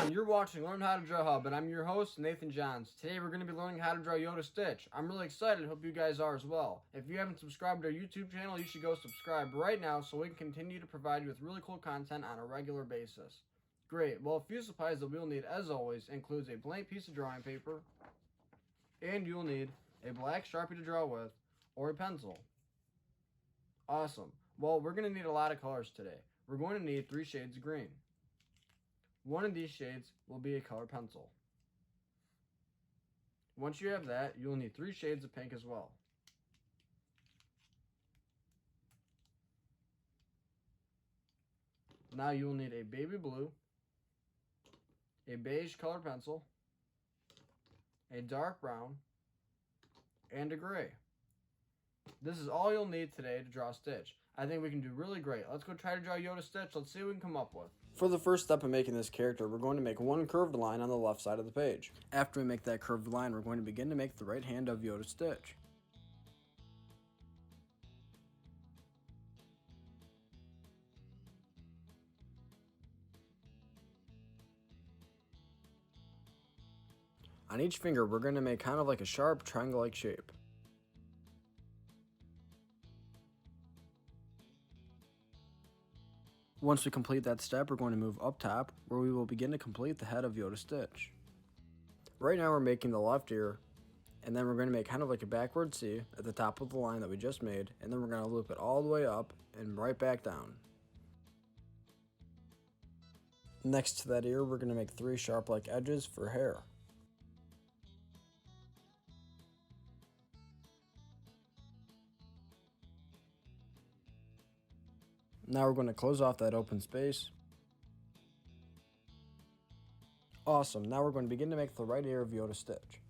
on? You're watching Learn How to Draw Hub, and I'm your host, Nathan Johns. Today we're going to be learning how to draw Yoda Stitch. I'm really excited, hope you guys are as well. If you haven't subscribed to our YouTube channel, you should go subscribe right now so we can continue to provide you with really cool content on a regular basis. Great, well, a few supplies that we'll need, as always, includes a blank piece of drawing paper, and you'll need a black Sharpie to draw with, or a pencil. Awesome. Well, we're going to need a lot of colors today. We're going to need 3 shades of green. One of these shades will be a color pencil. Once you have that, you'll need 3 shades of pink as well. Now you will need a baby blue, a beige color pencil, a dark brown, and a gray. This is all you'll need today to draw Stitch. I think we can do really great. Let's go try to draw Yoda Stitch. Let's see what we can come up with. For the first step in making this character, we're going to make one curved line on the left side of the page. After we make that curved line, we're going to begin to make the right hand of Yoda Stitch. On each finger, we're going to make kind of like a sharp triangle-like shape. Once we complete that step, we're going to move up top, where we will begin to complete the head of Yoda Stitch. Right now we're making the left ear, and then we're going to make kind of like a backward C at the top of the line that we just made, and then we're going to loop it all the way up and right back down. Next to that ear, we're going to make 3 sharp-like edges for hair. Now we're going to close off that open space. Awesome, now we're going to begin to make the right ear of Yoda Stitch.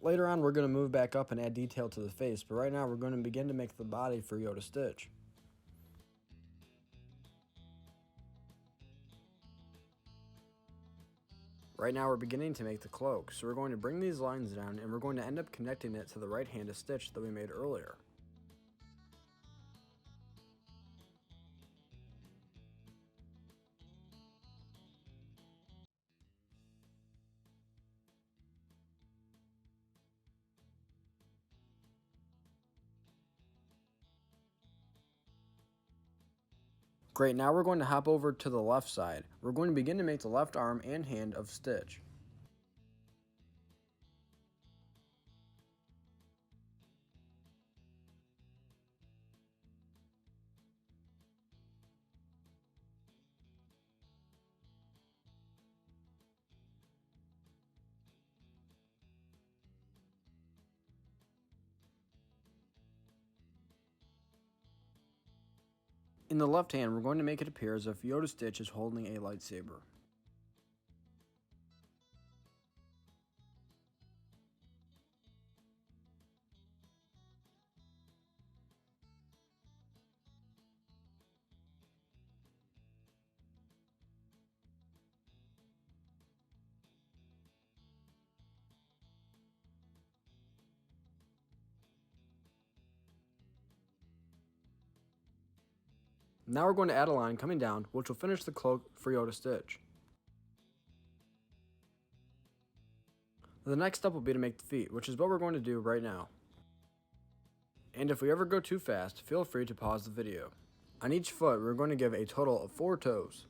Later on we're going to move back up and add detail to the face, but right now we're going to begin to make the body for Yoda Stitch. Right now we're beginning to make the cloak, so we're going to bring these lines down and we're going to end up connecting it to the right hand of Stitch that we made earlier. Great, now we're going to hop over to the left side. We're going to begin to make the left arm and hand of Stitch. In the left hand, we're going to make it appear as if Yoda Stitch is holding a lightsaber. Now we're going to add a line coming down, which will finish the cloak for Yoda Stitch. The next step will be to make the feet, which is what we're going to do right now. And if we ever go too fast, feel free to pause the video. On each foot, we're going to give a total of 4 toes.